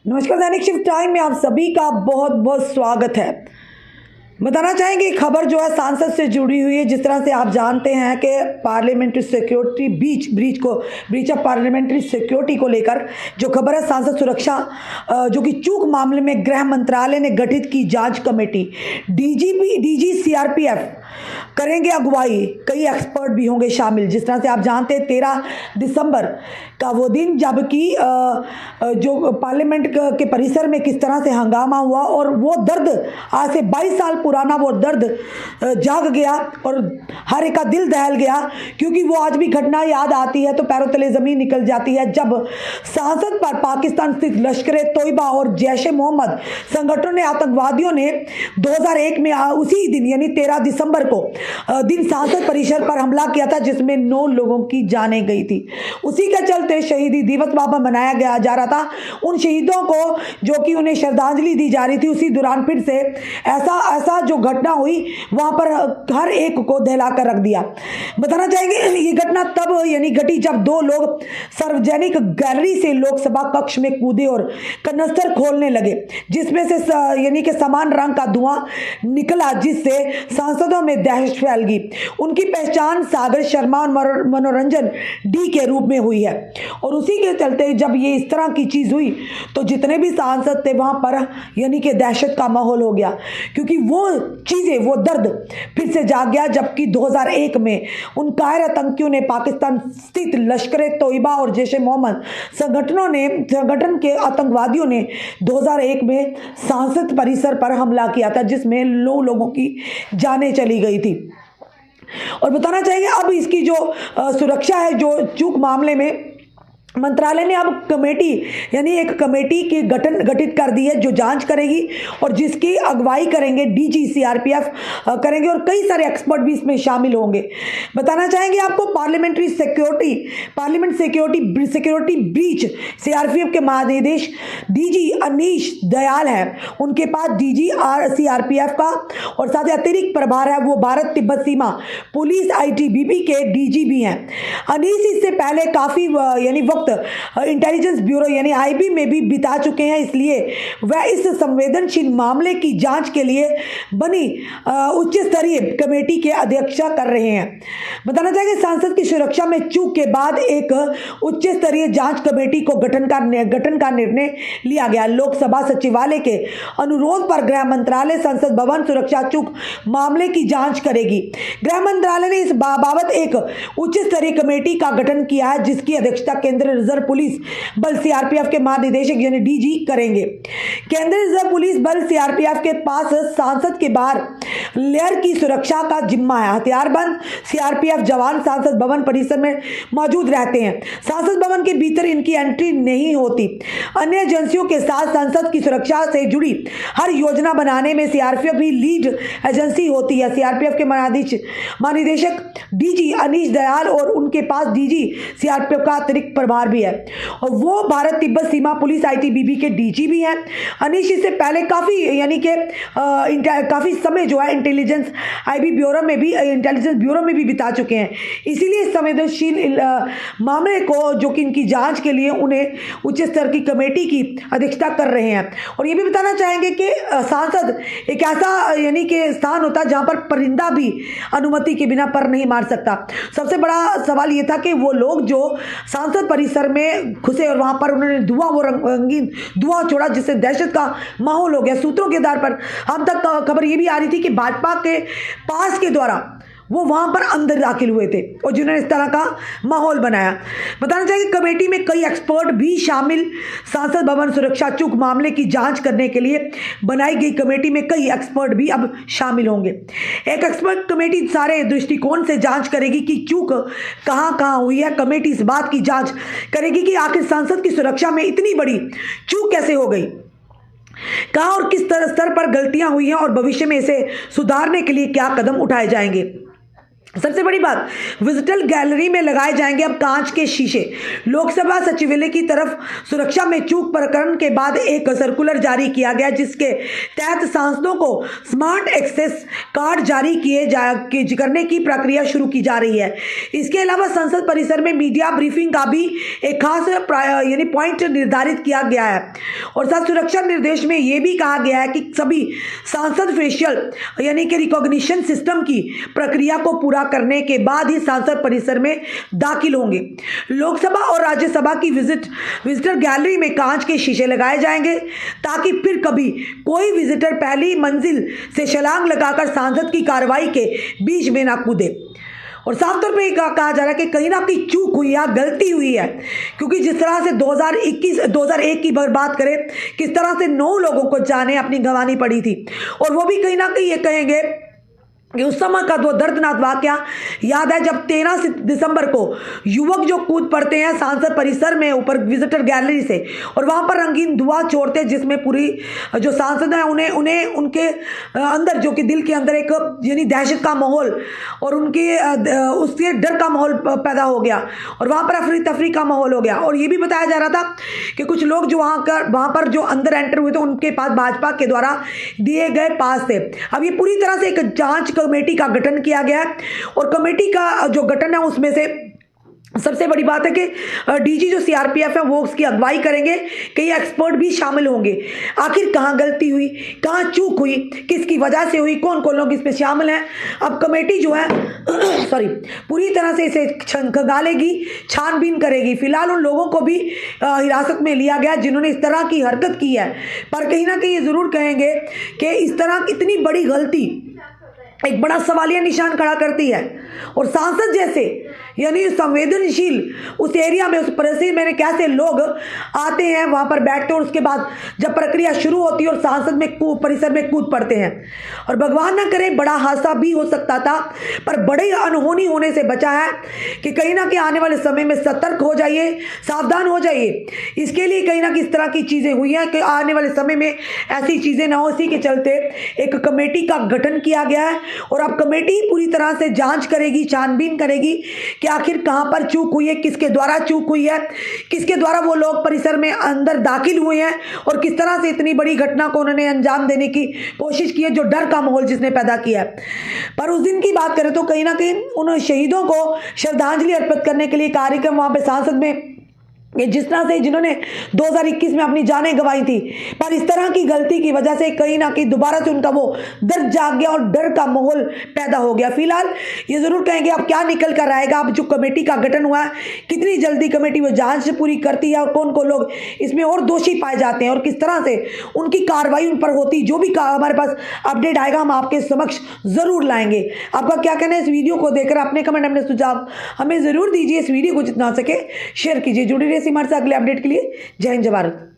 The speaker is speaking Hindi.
नमस्कार, दैनिक शिफ्ट टाइम में आप सभी का बहुत बहुत स्वागत है। बताना चाहेंगे खबर जो है सांसद से जुड़ी हुई है। जिस तरह से आप जानते हैं कि parliamentary security breach of parliamentary security को लेकर जो खबर है, सांसद सुरक्षा जो कि चूक मामले में गृह मंत्रालय ने गठित की जांच कमेटी, डीजी सीआरपीएफ करेंगे अगुवाई, कई एक्सपर्ट भी होंगे शामिल। जिस तरह से आप जानते हैं 13 दिसंबर का वो दिन जबकि जो पार्लियामेंट के परिसर में किस तरह से हंगामा हुआ और वो दर्द आज से 22 साल पुराना वो दर्द जाग गया और हर एक का दिल दहल गया, क्योंकि वो आज भी घटना याद आती है तो पैरों तले ज़मीन निकल जाती है जब सांसद पर पाकिस्तान स्थित लश्कर तोयबा और जैश ए मोहम्मद संगठनों ने, आतंकवादियों ने 2001 में उसी दिन यानी 13 दिसंबर को दिन सांसद परिसर पर हमला किया था, जिसमें 9 लोगों की जानें गई थी। उसी के चलते शहीदी दिवस वहाँ पर मनाया जा रहा था। उन शहीदों को जो कि उन्हें श्रद्धांजलि दी जा रही थी, उसी दौरान फिर से ऐसा जो घटना हुई वहाँ पर हर एक को दहला कर रख दिया। बताना चाहेंगे ये घटना तब यानी घटी जब 2 लोग सार्वजनिक गैलरी से लोकसभा कक्ष में कूदे और कनस्तर खोलने लगे, जिसमें से यानी कि समान रंग का धुआं निकला, जिससे सांसदों में दहशत फैल गई। उनकी पहचान सागर शर्मा और मनोरंजन डी के रूप में हुई है और उसी के चलते जब ये इस तरह की चीज़ हुई तो जितने भी सांसद थे वहाँ पर यानी कि दहशत का माहौल हो गया, क्योंकि वो चीज़ें, वो दर्द फिर से जाग गया। जबकि 2001 में उन कायर आतंकियों ने, पाकिस्तान स्थित लश्कर तोयबा और जैश ए मोहम्मद संगठन के आतंकवादियों ने 2001 में सांसद परिसर पर हमला किया था, जिसमें 9 लोगों की जानें चली गई थी। और बताना चाहेंगे अब इसकी जो सुरक्षा है, जो चूक मामले में मंत्रालय ने अब कमेटी यानी एक कमेटी की गठित कर दी है जो जांच करेगी और जिसकी अगुवाई करेंगे डीजी सीआरपीएफ करेंगे और कई सारे एक्सपर्ट भी इसमें शामिल होंगे। बताना चाहेंगे आपको पार्लियामेंट सिक्योरिटी ब्रीच सीआरपीएफ के महानिदेश डीजी अनीश दयाल हैं, उनके पास डीजी सीआरपीएफ का और साथ ही अतिरिक्त प्रभार है वो भारत तिब्बत सीमा पुलिस आईटीबीपी के डीजी भी हैं। अनीश इससे पहले काफ़ी यानी वक्त इंटेलिजेंस ब्यूरो यानी आईबी में भी बिता चुके हैं, इसलिए वह इस संवेदनशील मामले की जांच के लिए बनी उच्च स्तरीय कमेटी के अध्यक्षता कर रहे हैं। बताना चाहेंगे सांसद की सुरक्षा में चूक के बाद एक उच्च स्तरीय जांच कमेटी को गठन का निर्णय लिया गया। लोकसभा सचिवालय के अनुरोध पर गृह मंत्रालय संसद भवन सुरक्षा चूक मामले की जांच करेगी। गृह मंत्रालय ने इस बाबत एक उच्च स्तरीय कमेटी का गठन किया है, जिसकी अध्यक्षता केंद्रीय रिजर्व पुलिस बल सीआरपीएफ के महानिदेशक यानी डीजी करेंगे। केंद्रीय रिजर्व पुलिस बल सीआरपीएफ के पास सांसद के बाहर लेयर की सुरक्षा का जिम्मा है। हथियारबंद सीआरपीएफ जवान सांसद भवन परिसर में मौजूद रहते हैं। सांसद भवन के भीतर इनकी एंट्री नहीं होती। अन्य एजेंसियों के साथ संसद की सुरक्षा से जुड़ी हर योजना बनाने में सीआरपीएफ भी लीड एजेंसी होती है। सीआरपीएफ के महानिदेशक डीजी अनीश दयाल और उनके पास डीजी सीआरपीएफ का अतिरिक्त प्रभार भी है और वो भारत तिब्बत सीमा पुलिस आईटीबीपी के डीजी भी हैं। अनीश इससे पहले काफ़ी समय जो है इंटेलिजेंस ब्यूरो में भी बिता चुके हैं, इसीलिए संवेदनशील मामले को जो कि इनकी जांच के लिए उन्हें उच्च स्तर की कमेटी की अध्यक्षता कर रहे हैं। और ये भी बताना चाहेंगे कि सांसद एक ऐसा यानी कि स्थान होता है जहाँ पर परिंदा भी अनुमति के बिना पर नहीं मार सकता। सबसे बड़ा सवाल ये था कि वो लोग जो सांसद परिसर में घुसे और वहां पर उन्होंने रंगीन धुआं छोड़ा, जिससे दहशत का माहौल हो गया। सूत्रों के आधार पर हम तक खबर ये भी आ रही थी कि भाजपा के पास के द्वारा वो वहां पर अंदर दाखिल हुए थे और जिन्होंने इस तरह का माहौल बनाया। बताना चाहिए कमेटी में कई एक्सपर्ट भी शामिल। सांसद भवन सुरक्षा चूक मामले की जांच करने के लिए बनाई गई कमेटी में कई एक्सपर्ट भी अब शामिल होंगे। एक एक्सपर्ट कमेटी सारे दृष्टिकोण से जांच करेगी कि चूक कहाँ हुई है। कमेटी इस बात की जांच करेगी कि आखिर सांसद की सुरक्षा में इतनी बड़ी चूक कैसे हो गई, कहाँ और किस स्तर पर गलतियां हुई हैं और भविष्य में इसे सुधारने के लिए क्या कदम उठाए जाएंगे। सबसे बड़ी बात, विजिटर गैलरी में लगाए जाएंगे अब कांच के शीशे। लोकसभा सचिवालय की तरफ सुरक्षा में चूक प्रकरण के बाद एक सर्कुलर जारी किया गया, जिसके तहत सांसदों को स्मार्ट एक्सेस कार्ड जारी करने की प्रक्रिया शुरू की जा रही है। इसके अलावा संसद परिसर में मीडिया ब्रीफिंग का भी एक खास पॉइंट निर्धारित किया गया है। और साथ सुरक्षा निर्देश में यह भी कहा गया है कि सभी सांसद फेशियल रिकॉग्निशन सिस्टम की प्रक्रिया को पूरा करने के बाद ही सांसद परिसर में दाखिल होंगे। लोकसभा और राज्यसभा की विजिटर गैलरी में कांच के शीशे लगाए जाएंगे, ताकि फिर कभी कोई विजिटर पहली मंजिल से छलांग लगाकर सांसद की कार्रवाई के बीच में ना कूदे। और साफ तौर पे कहा जा रहा है कि कहीं ना कहीं चूक हुई है, गलती हुई है, क्योंकि जिस तरह से 2001 की बात करें, किस तरह से 9 लोगों को जाने अपनी गंवानी पड़ी थी। और वो भी कहीं ना कहीं ये कहेंगे कि उस समय का वो दर्दनाक वाकया याद है, जब 13 दिसंबर को युवक जो कूद पड़ते हैं सांसद परिसर में ऊपर विजिटर गैलरी से, और वहां पर रंगीन धुआं छोड़ते, जिसमें पूरी जो सांसद हैं उन्हें उनके अंदर जो कि दिल के अंदर एक दहशत का माहौल और उनके उसके डर का माहौल पैदा हो गया, और वहां पर अफरी तफरी का माहौल हो गया। और ये भी बताया जा रहा था कि कुछ लोग जो वहां पर जो अंदर एंटर हुए थे, उनके पास भाजपा के द्वारा दिए गए पास थे। अब ये पूरी तरह से एक जांच कमेटी का गठन किया गया है, और कमेटी का जो गठन है उसमें से सबसे बड़ी बात है कि डीजी जो सीआरपीएफ है वो उसकी अगुवाई करेंगे, कई एक्सपर्ट भी शामिल होंगे। आखिर कहाँ गलती हुई, कहाँ चूक हुई, किसकी वजह से हुई, कौन कौन लोग इसमें शामिल हैं, अब कमेटी जो है पूरी तरह से इसे खंगालेगी, छानबीन करेगी। फिलहाल उन लोगों को भी हिरासत में लिया गया जिन्होंने इस तरह की हरकत की है, पर कहीं ना कहीं ये जरूर कहेंगे कि इस तरह इतनी बड़ी गलती एक बड़ा सवालिया निशान खड़ा करती है। और सांसद जैसे संवेदनशील उस एरिया में, उस परिसर में कैसे लोग आते हैं, वहां पर बैठते हैं, और उसके बाद जब प्रक्रिया शुरू होती है और सांसद में परिसर में कूद पड़ते हैं। और भगवान ना करे बड़ा हादसा भी हो सकता था, पर बड़े अनहोनी होने से बचा है कि कहीं ना कहीं आने वाले समय में सतर्क हो जाइए, सावधान हो जाइए। इसके लिए कहीं ना कहीं इस तरह की चीजें हुई हैं कि आने वाले समय में ऐसी चीजें ना हो, इसी के चलते एक कमेटी का गठन किया गया है। और अब कमेटी पूरी तरह से जांच करेगी, छानबीन करेगी कि आखिर कहां पर चूक हुई है, किसके द्वारा चूक हुई है, किसके द्वारा वो लोग परिसर में अंदर दाखिल हुए हैं, और किस तरह से इतनी बड़ी घटना को उन्होंने अंजाम देने की कोशिश की है, जो डर का माहौल जिसने पैदा किया है। पर उस दिन की बात करें तो कहीं ना कहीं उन शहीदों को श्रद्धांजलि अर्पित करने के लिए कार्यक्रम वहां पे सांसद में जिस तरह से जिन्होंने 2021 में अपनी जानें गंवाई थी, पर इस तरह की गलती की वजह से कहीं ना कहीं दोबारा से उनका वो दर्द जाग गया और डर का माहौल पैदा हो गया। फिलहाल ये जरूर कहेंगे अब क्या निकल कर आएगा, अब जो कमेटी का गठन हुआ है कितनी जल्दी कमेटी वो जांच पूरी करती है, और कौन कौन लोग इसमें और दोषी पाए जाते हैं, और किस तरह से उनकी कार्रवाई उन पर होती, जो भी हमारे पास अपडेट आएगा हम आपके समक्ष जरूर लाएंगे। आपका क्या कहना है इस वीडियो को देखकर, अपने कमेंट, अपने सुझाव हमें जरूर दीजिए। इस वीडियो को जितना हो सके शेयर कीजिए। जुड़ी रहिए हमारे साथ अगले अपडेट के लिए। जय हिंद, जय भारत।